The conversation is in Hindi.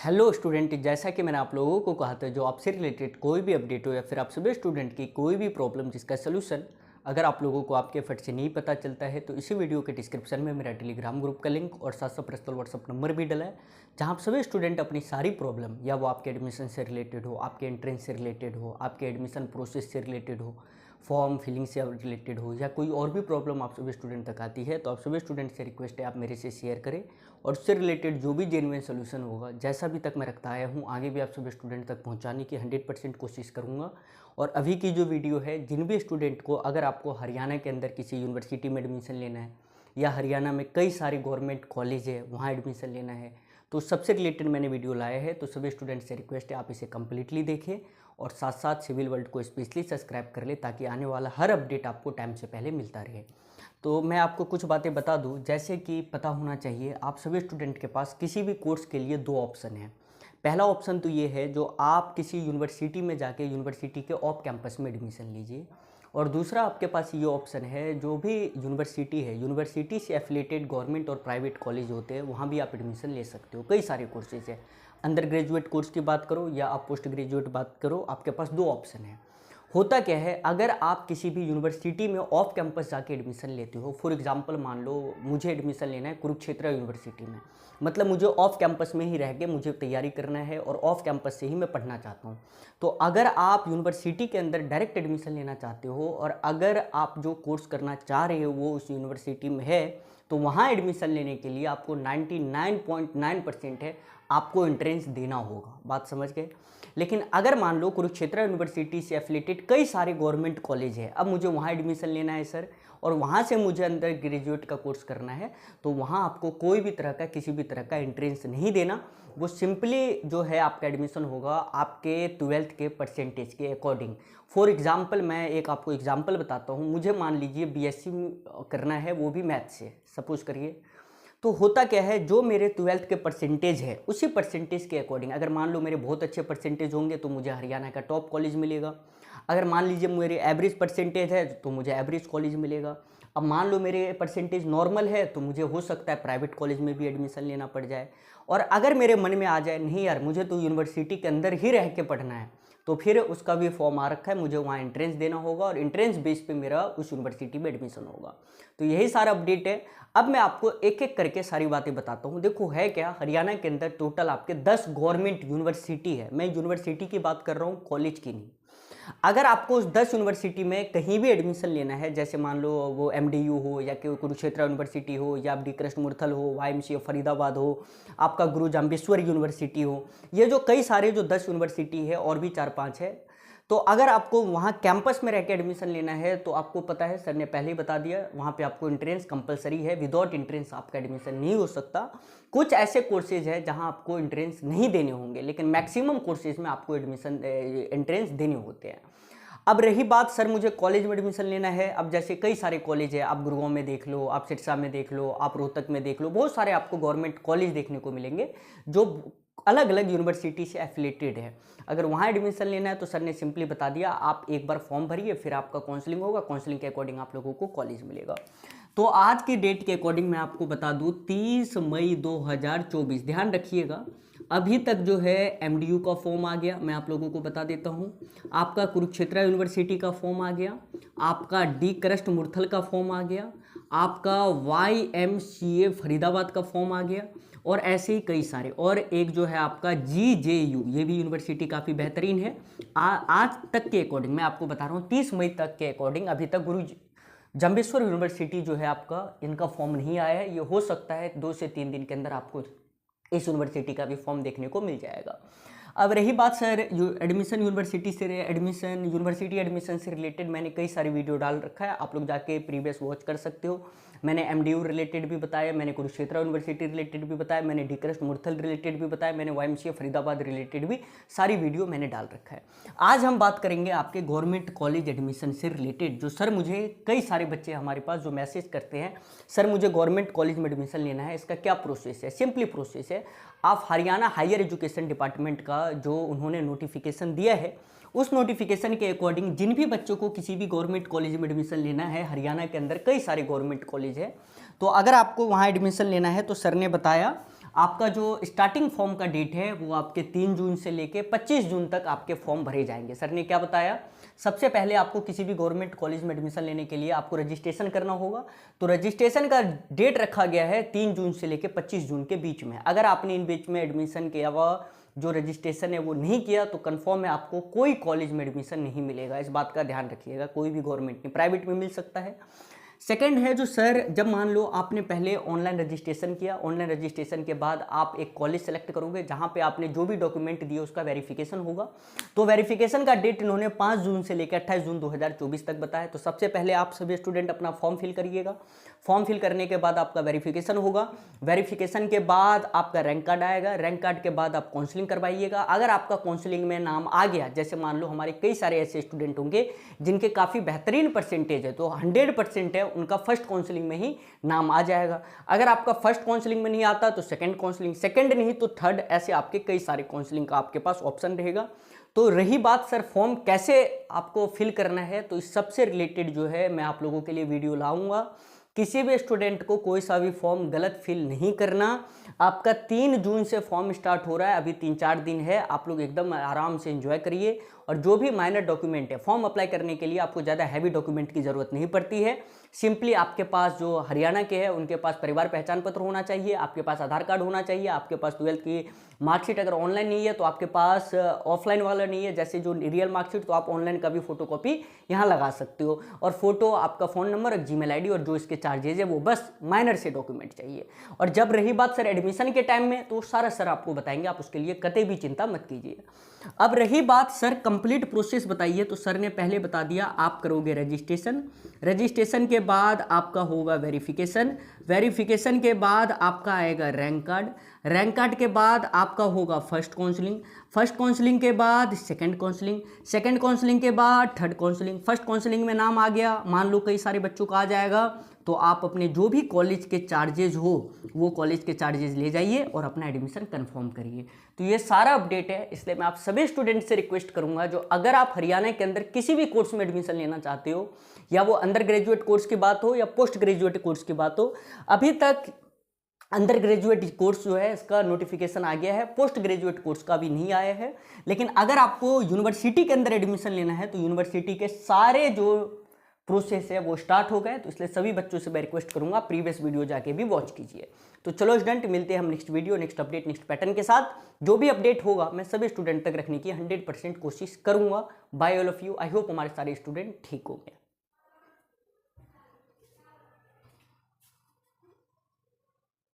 हेलो स्टूडेंट, जैसा कि मैंने आप लोगों को कहा था, जो आपसे रिलेटेड कोई भी अपडेट हो या फिर आप सभी स्टूडेंट की कोई भी प्रॉब्लम जिसका सोल्यूशन अगर आप लोगों को आपके फट से नहीं पता चलता है तो इसी वीडियो के डिस्क्रिप्शन में मेरा टेलीग्राम ग्रुप का लिंक और साथ साथ पर्सनल व्हाट्सअप नंबर भी डला है, जहां आप सभी स्टूडेंट अपनी सारी प्रॉब्लम या वो आपके एडमिशन से रिलेटेड हो, आपके एंट्रेंस से रिलेटेड हो, आपके एडमिशन प्रोसेस से रिलेटेड हो, फॉर्म फिलिंग से रिलेटेड हो या कोई और भी प्रॉब्लम आप सभी स्टूडेंट तक आती है, तो आप सभी स्टूडेंट से रिक्वेस्ट है आप मेरे से शेयर करें और उससे रिलेटेड जो भी जेन्युइन सोल्यूशन होगा, जैसा भी तक मैं रखता आया हूँ, आगे भी आप सभी स्टूडेंट तक पहुँचाने की 100% कोशिश करूँगा। और अभी की जो वीडियो है, जिन भी स्टूडेंट को अगर आपको हरियाणा के अंदर किसी यूनिवर्सिटी में एडमिशन लेना है या हरियाणा में कई सारे गवर्नमेंट कॉलेज है वहाँ एडमिशन लेना है, तो सबसे रिलेटेड मैंने वीडियो लाया है। तो सभी स्टूडेंट से रिक्वेस्ट है आप इसे कम्प्लीटली देखें और साथ साथ सिविल वर्ल्ड को स्पेशली सब्सक्राइब कर ले, ताकि आने वाला हर अपडेट आपको टाइम से पहले मिलता रहे। तो मैं आपको कुछ बातें बता दूं, जैसे कि पता होना चाहिए आप सभी स्टूडेंट के पास किसी भी कोर्स के लिए दो ऑप्शन हैं। पहला ऑप्शन तो ये है जो आप किसी यूनिवर्सिटी में जाके यूनिवर्सिटी के ऑफ कैंपस में एडमिशन लीजिए, और दूसरा आपके पास ये ऑप्शन है जो भी यूनिवर्सिटी है, यूनिवर्सिटी से एफिलेटेड गवर्नमेंट और प्राइवेट कॉलेज होते हैं, वहाँ भी आप एडमिशन ले सकते हो। कई सारे कोर्सेज है, अंडर ग्रेजुएट कोर्स की बात करो या आप पोस्ट ग्रेजुएट बात करो, आपके पास दो ऑप्शन है। होता क्या है, अगर आप किसी भी यूनिवर्सिटी में ऑफ कैंपस जाके एडमिशन लेते हो, फॉर एग्जांपल मान लो मुझे एडमिशन लेना है कुरुक्षेत्र यूनिवर्सिटी में, मतलब मुझे ऑफ कैंपस में ही रह के मुझे तैयारी करना है और ऑफ कैंपस से ही मैं पढ़ना चाहता हूँ। तो अगर आप यूनिवर्सिटी के अंदर डायरेक्ट एडमिशन लेना चाहते हो और अगर आप जो कोर्स करना चाह रहे हो वो उस यूनिवर्सिटी में है, तो वहाँ एडमिशन लेने के लिए आपको 99.9% है आपको एंट्रेंस देना होगा। बात समझ गए। लेकिन अगर मान लो कुरुक्षेत्र यूनिवर्सिटी से एफिलेटेड कई सारे गवर्नमेंट कॉलेज है, अब मुझे वहाँ एडमिशन लेना है सर, और वहाँ से मुझे अंदर ग्रेजुएट का कोर्स करना है, तो वहाँ आपको कोई भी तरह का किसी भी तरह का एंट्रेंस नहीं देना। वो सिंपली जो है आपका एडमिशन होगा आपके 12th के परसेंटेज के अकॉर्डिंग। फॉर एग्जांपल मैं एक आपको एग्जांपल बताता हूँ। मुझे मान लीजिए बीएससी करना है, वो भी मैथ से, सपोज करिए। तो होता क्या है, जो मेरे 12th के परसेंटेज है उसी परसेंटेज के अकॉर्डिंग, अगर मान लो मेरे बहुत अच्छे परसेंटेज होंगे तो मुझे हरियाणा का टॉप कॉलेज मिलेगा। अगर मान लीजिए मेरे एवरेज परसेंटेज है तो मुझे एवरेज कॉलेज मिलेगा। अब मान लो मेरे परसेंटेज नॉर्मल है तो मुझे हो सकता है प्राइवेट कॉलेज में भी एडमिशन लेना पड़ जाए। और अगर मेरे मन में आ जाए नहीं यार मुझे तो यूनिवर्सिटी के अंदर ही रह के पढ़ना है, तो फिर उसका भी फॉर्म आ रखा है, मुझे वहाँ एंट्रेंस देना होगा और एंट्रेंस बेस पे मेरा उस यूनिवर्सिटी में एडमिशन होगा। तो यही सारा अपडेट है। अब मैं आपको एक एक करके सारी बातें बताता हूँ। देखो है क्या, हरियाणा के अंदर टोटल आपके 10 गवर्नमेंट यूनिवर्सिटी है। मैं यूनिवर्सिटी की बात कर रहा हूँ, कॉलेज की नहीं। अगर आपको उस 10 यूनिवर्सिटी में कहीं भी एडमिशन लेना है, जैसे मान लो वो एमडीयू हो या कि कुरुक्षेत्र यूनिवर्सिटी हो या डी कृष्ण मूर्थल हो, वाईएमसीए फरीदाबाद हो, आपका गुरु जाम्बेश्वर यूनिवर्सिटी हो, ये जो कई सारे जो 10 यूनिवर्सिटी है और भी 4-5 है, तो अगर आपको वहाँ कैंपस में रह के एडमिशन लेना है तो आपको पता है, सर ने पहले ही बता दिया, वहाँ पे आपको एंट्रेंस कंपलसरी है। विदाउट एंट्रेंस आपका एडमिशन नहीं हो सकता। कुछ ऐसे कोर्सेज है जहाँ आपको एंट्रेंस नहीं देने होंगे, लेकिन मैक्सिमम कोर्सेज में आपको एडमिशन एंट्रेंस देने होते हैं। अब रही बात, सर मुझे कॉलेज में एडमिशन लेना है, अब जैसे कई सारे कॉलेज है, आप गुरुग्राम में देख लो, आप सिरसा में देख लो, आप रोहतक में देख लो, बहुत सारे आपको गवर्नमेंट कॉलेज देखने को मिलेंगे जो अलग अलग यूनिवर्सिटी से एफिलेटेड है। अगर वहाँ एडमिशन लेना है तो सर ने सिंपली बता दिया, आप एक बार फॉर्म भरिए, फिर आपका काउंसलिंग होगा, काउंसलिंग के अकॉर्डिंग आप लोगों को कॉलेज मिलेगा। तो आज की डेट के अकॉर्डिंग मैं आपको बता दूं 30 मई 2024, ध्यान रखिएगा, अभी तक जो है एमडीयू का फॉर्म आ गया। मैं आप लोगों को बता देता हूँ, आपका कुरुक्षेत्र यूनिवर्सिटी का फॉर्म आ गया, आपका डी कृष्ण मूर्थल का फॉर्म आ गया, आपका वाईएमसीए फरीदाबाद का फॉर्म आ गया, और ऐसे ही कई सारे। और एक जो है आपका जीजेयू, ये भी यूनिवर्सिटी काफ़ी बेहतरीन है। आज तक के अकॉर्डिंग मैं आपको बता रहा हूँ, 30 मई तक के अकॉर्डिंग अभी तक गुरु जाम्बेश्वर यूनिवर्सिटी जो है आपका, इनका फॉर्म नहीं आया है। ये हो सकता है 2 से 3 दिन के अंदर आपको इस यूनिवर्सिटी का भी फॉर्म देखने को मिल जाएगा। अब रही बात सर एडमिशन यूनिवर्सिटी से, एडमिशन यूनिवर्सिटी एडमिशन से रिलेटेड मैंने कई सारे वीडियो डाल रखा है, आप लोग जाके प्रीवियस वॉच कर सकते हो। मैंने एमडीयू रिलेटेड भी बताया, मैंने कुरुक्षेत्र यूनिवर्सिटी रिलेटेड भी बताया, मैंने डी कृष्ण मूर्थल रिलेटेड भी बताया, मैंने वाईएमसीए फरीदाबाद रिलेटेड भी सारी वीडियो मैंने डाल रखा है। आज हम बात करेंगे आपके गवर्नमेंट कॉलेज एडमिशन से रिलेटेड। जो सर मुझे कई सारे बच्चे हमारे पास जो मैसेज करते हैं, सर मुझे गवर्नमेंट कॉलेज में एडमिशन लेना है, इसका क्या प्रोसेस है। सिंपली प्रोसेस है, आप हरियाणा हायर एजुकेशन डिपार्टमेंट का जो उन्होंने नोटिफिकेशन दिया है, उस नोटिफिकेशन के अकॉर्डिंग जिन भी बच्चों को किसी भी गवर्नमेंट कॉलेज में एडमिशन लेना है, हरियाणा के अंदर कई सारे गवर्नमेंट कॉलेज है, तो अगर आपको वहाँ एडमिशन लेना है तो सर ने बताया आपका जो स्टार्टिंग फॉर्म का डेट है वो आपके 3 जून से लेके 25 जून तक आपके फॉर्म भरे जाएंगे। सर ने क्या बताया, सबसे पहले आपको किसी भी गवर्नमेंट कॉलेज में एडमिशन लेने के लिए आपको रजिस्ट्रेशन करना होगा। तो रजिस्ट्रेशन का डेट रखा गया है 3 जून से लेके 25 जून के बीच में। अगर आपने इन बीच में एडमिशन के अलावा जो रजिस्ट्रेशन है वो नहीं किया तो कंफर्म है आपको कोई कॉलेज में एडमिशन नहीं मिलेगा। इस बात का ध्यान रखिएगा, कोई भी गवर्नमेंट नहीं, प्राइवेट में मिल सकता है। सेकंड है जो सर, जब मान लो आपने पहले ऑनलाइन रजिस्ट्रेशन किया, ऑनलाइन रजिस्ट्रेशन के बाद आप एक कॉलेज सेलेक्ट करोगे जहां पे आपने जो भी डॉक्यूमेंट दिए उसका वेरिफिकेशन होगा। तो वेरिफिकेशन का डेट इन्होंने 5 जून से लेकर 28 जून 2024 तक बताया। तो सबसे पहले आप सभी स्टूडेंट अपना फॉर्म फिल करिएगा। फॉर्म फिल करने के बाद आपका वेरिफिकेशन होगा। वेरिफिकेशन के बाद आपका रैंक कार्ड आएगा। रैंक कार्ड के बाद आप काउंसलिंग करवाइएगा। अगर आपका काउंसलिंग में नाम आ गया, जैसे मान लो हमारे कई सारे ऐसे स्टूडेंट होंगे जिनके काफ़ी बेहतरीन परसेंटेज है, तो 100% है उनका फर्स्ट काउंसलिंग में ही नाम आ जाएगा। अगर आपका फर्स्ट काउंसलिंग में नहीं आता तो सेकंड काउंसलिंग, सेकंड नहीं तो थर्ड, ऐसे आपके कई सारे काउंसलिंग का आपके पास ऑप्शन रहेगा। तो रही बात सर फॉर्म कैसे आपको फिल करना है, तो इस सबसे रिलेटेड जो है मैं आप लोगों के लिए वीडियो लाऊंगा। किसी भी स्टूडेंट को कोई सा भी फॉर्म गलत फिल नहीं करना। आपका 3 जून से फॉर्म स्टार्ट हो रहा है, अभी 3-4 दिन है, आप लोग एकदम आराम से एंजॉय करिए। और जो भी माइनर डॉक्यूमेंट है, फॉर्म अप्लाई करने के लिए आपको ज़्यादा हैवी डॉक्यूमेंट की ज़रूरत नहीं पड़ती है। सिंपली आपके पास जो हरियाणा के हैं उनके पास परिवार पहचान पत्र होना चाहिए, आपके पास आधार कार्ड होना चाहिए, आपके पास 12th की मार्कशीट अगर ऑनलाइन नहीं है तो आपके पास ऑफलाइन वाला नहीं है, जैसे जो रियल मार्कशीट, तो आप ऑनलाइन का भी फोटोकॉपी यहाँ लगा सकते हो। और फोटो, आपका फ़ोन नंबर और जीमेल आईडी और जो इसके चार्जेज है वो बस माइनर से डॉक्यूमेंट चाहिए। और जब रही बात सर एडमिशन के टाइम में, तो सारा सर आपको बताएंगे, आप उसके लिए कतई भी चिंता मत कीजिए। अब रही बात सर कंप्लीट प्रोसेस बताइए, तो सर ने पहले बता दिया आप करोगे रजिस्ट्रेशन, रजिस्ट्रेशन के बाद आपका होगा वेरिफिकेशन, वेरिफिकेशन के बाद आपका आएगा रैंक कार्ड, रैंक कार्ड के बाद आपका होगा फर्स्ट काउंसलिंग, फर्स्ट काउंसलिंग के बाद सेकंड काउंसलिंग, सेकंड काउंसलिंग के बाद थर्ड काउंसलिंग। फर्स्ट काउंसलिंग में नाम आ गया, मान लो कई सारे बच्चों का आ जाएगा, तो आप अपने जो भी कॉलेज के चार्जेज हो वो कॉलेज के चार्जेज ले जाइए और अपना एडमिशन कंफर्म करिए। तो ये सारा अपडेट है, इसलिए मैं आप सभी स्टूडेंट से रिक्वेस्ट करूंगा, जो अगर आप हरियाणा के अंदर किसी भी कोर्स में एडमिशन लेना चाहते हो, या वो अंडर ग्रेजुएट कोर्स की बात हो या पोस्ट ग्रेजुएट कोर्स की बात हो, अभी तक अंडर ग्रेजुएट कोर्स जो है इसका नोटिफिकेशन आ गया है, पोस्ट ग्रेजुएट कोर्स का भी नहीं आया है। लेकिन अगर आपको यूनिवर्सिटी के अंदर एडमिशन लेना है तो यूनिवर्सिटी के सारे जो प्रोसेस है वो स्टार्ट हो गए। तो इसलिए सभी बच्चों से मैं रिक्वेस्ट करूंगा प्रीवियस वीडियो जाके भी वॉच कीजिए। तो चलो स्टूडेंट, मिलते हैं हम next video, next update, next pattern के साथ। जो भी अपडेट होगा मैं सभी स्टूडेंट तक रखने की 100% कोशिश करूंगा। Bye all of you, I hope हमारे सारे स्टूडेंट ठीक होंगे।